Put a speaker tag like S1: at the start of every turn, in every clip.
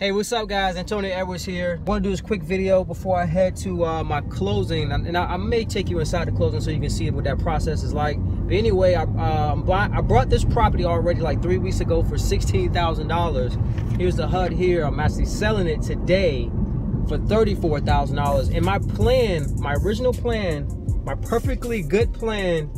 S1: Hey, what's up guys? Antonio Edwards here. I want to do this quick video before I head to my closing, and I may take you inside the closing so you can see what that process is like. But anyway, I brought this property already like 3 weeks ago for $16,000. Here's the HUD here. I'm actually selling it today for $34,000. And my plan, my original plan, my perfectly good plan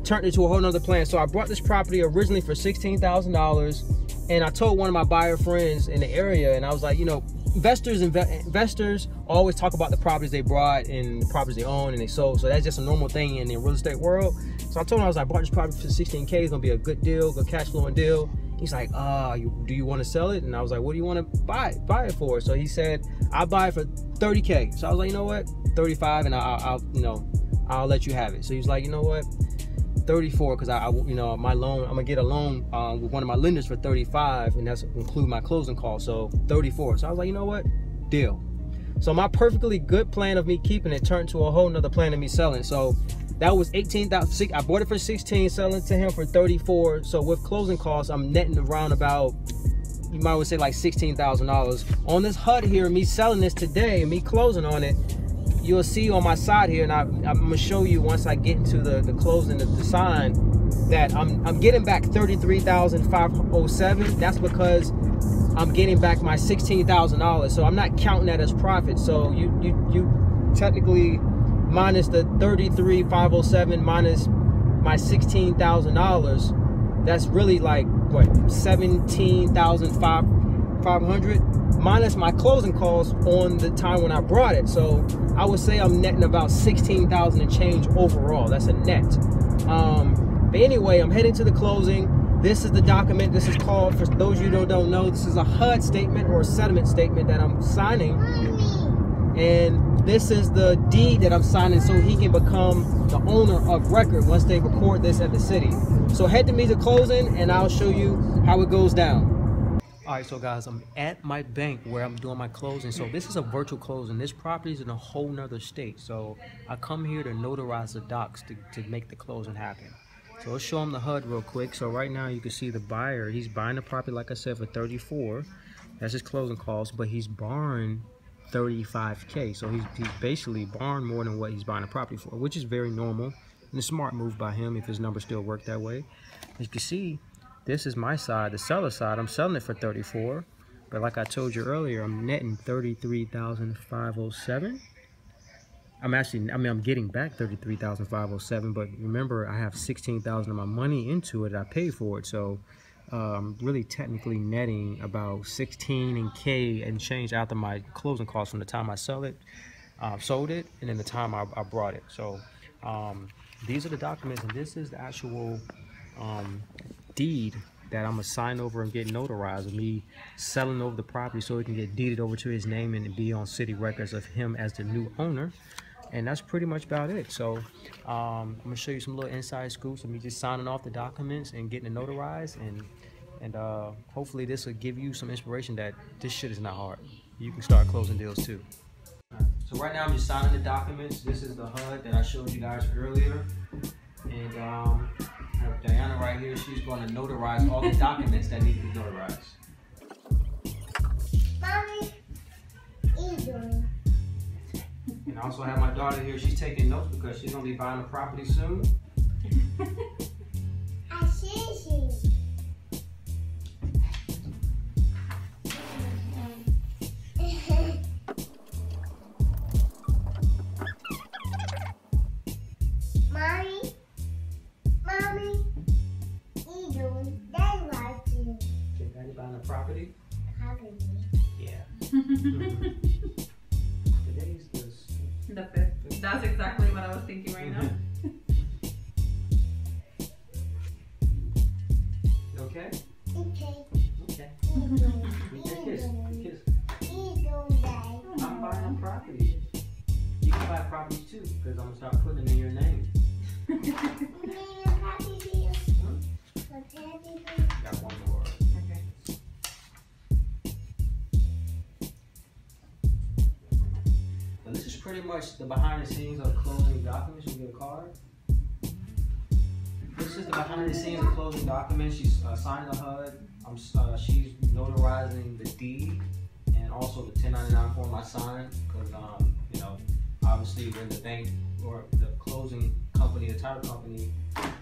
S1: turned into a whole nother plan. So I brought this property originally for $16,000. And I told one of my buyer friends in the area, and I was like, you know, investors always talk about the properties they brought and the properties they own and they sold. So that's just a normal thing in the real estate world. So I told him, I was like, I bought this property for $16K. It's gonna be a good deal, good cash flowing deal. He's like, do you want to sell it? And I was like, what do you want to buy it for? So he said, I'll buy it for $30K. So I was like, you know what, 35, and I'll let you have it. So he was like, you know what, 34, because my loan, I'm gonna get a loan with one of my lenders for 35, and that's include my closing costs, so 34. So I was like, you know what, deal. So my perfectly good plan of me keeping it turned to a whole nother plan of me selling. So that was 18,000. I bought it for 16, selling to him for 34. So with closing costs, I'm netting around about, you might would say like $16,000 on this HUD here. Me selling this today, me closing on it. You'll see on my side here, and I'm gonna show you once I get into the closing of the sign, that I'm getting back $33,507. That's because I'm getting back my $16,000. So I'm not counting that as profit. So you technically minus the $33,507 minus my $16,000. That's really like what, $17,500 minus my closing costs on the time when I brought it. So I would say I'm netting about $16,000 and change overall. That's a net. But anyway, I'm heading to the closing. This is the document. This is called, for those of you who don't know, this is a HUD statement or a settlement statement that I'm signing. And this is the deed that I'm signing so he can become the owner of record once they record this at the city. So head to me to closing, and I'll show you how it goes down. All right, so guys, I'm at my bank where I'm doing my closing. So this is a virtual closing. This property is in a whole nother state. So I come here to notarize the docs to make the closing happen. So let's show them the HUD real quick. So right now you can see the buyer, he's buying the property, like I said, for 34. That's his closing costs, but he's borrowing 35K. So he's basically borrowing more than what he's buying the property for, which is very normal and a smart move by him if his numbers still work that way. As you can see, this is my side, the seller side. I'm selling it for 34, but like I told you earlier, I'm netting 33,507. I'm getting back 33,507, but remember, I have 16,000 of my money into it. I paid for it, so I'm really technically netting about 16K and change after my closing costs from the time I sold it, and then the time I brought it. So these are the documents, and this is the actual deed that I'm gonna sign over and get notarized of me selling over the property so it can get deeded over to his name and be on city records of him as the new owner. And that's pretty much about it. So I'm gonna show you some little inside scoops of me just signing off the documents and getting it notarized, and hopefully this will give you some inspiration that this shit is not hard. You can start closing deals too. So right now I'm just signing the documents. This is the HUD that I showed you guys earlier, and I have Diana right here. She's going to notarize all the documents that need to be notarized.
S2: Mommy, what are you doing?
S1: And I also have my daughter here. She's taking notes because she's going to be buying a property soon.
S2: I see you. Mommy, what are you doing? Daddy likes you.
S1: Okay, Daddy buying a property?
S2: Haven't
S1: Yeah. Today's
S3: The 5th. That's exactly what I was thinking right now.
S1: You okay?
S2: Okay.
S1: Okay.
S2: What are you doing?
S1: Kiss. Kiss.
S2: What are you doing, Dad?
S1: I'm buying a property. You can buy properties too, because I'm going to start putting them in your name. Got one more.
S3: Okay.
S1: So this is pretty much the behind the scenes of closing documents. You get a card. This is the behind the scenes of closing documents. She's signing the HUD. She's notarizing the deed. also the 1099 form I signed because you know, obviously when the bank or the closing company, the title company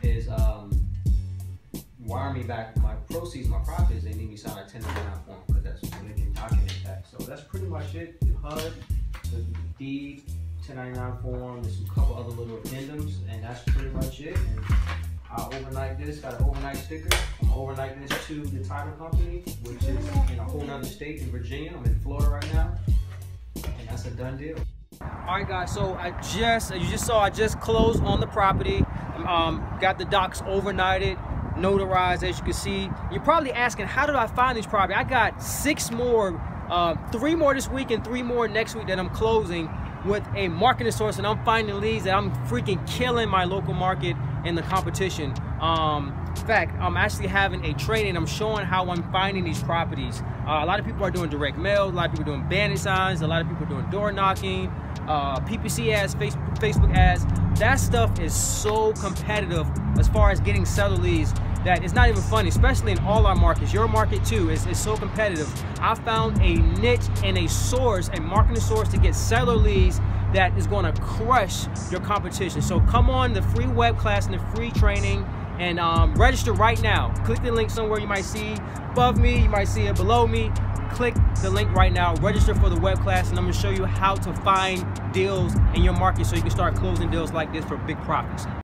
S1: is wiring me back my proceeds, my profits, they need me to sign a 1099 form because that's when they can document that. So that's pretty much it. The HUD, the deed, 1099 form, there's a couple other little addendums, and that's pretty much it. And I'll overnight this, got an overnight sticker. I'm overnight this to the title company, which is in a whole nother state in Virginia. I'm in Florida right now, and that's a done deal. All right, guys, so as you just saw, I just closed on the property. Got the docs overnighted, notarized, as you can see. You're probably asking, how did I find this property? I got 6 more, 3 more this week and 3 more next week that I'm closing with a marketing source, and I'm finding leads that I'm freaking killing my local market in the competition. In fact, I'm actually having a training. I'm showing how I'm finding these properties. A lot of people are doing direct mail. A lot of people are doing bandit signs. A lot of people are doing door knocking, PPC ads, Facebook ads. That stuff is so competitive as far as getting seller leads that it's not even funny, especially in all our markets. Your market too is so competitive. I found a niche and a source, a marketing source to get seller leads that is going to crush your competition. So come on the free web class and the free training and register right now. Click the link somewhere. You might see above me, you might see it below me. Click the link right now, register for the web class, and I'm going to show you how to find deals in your market so you can start closing deals like this for big profits.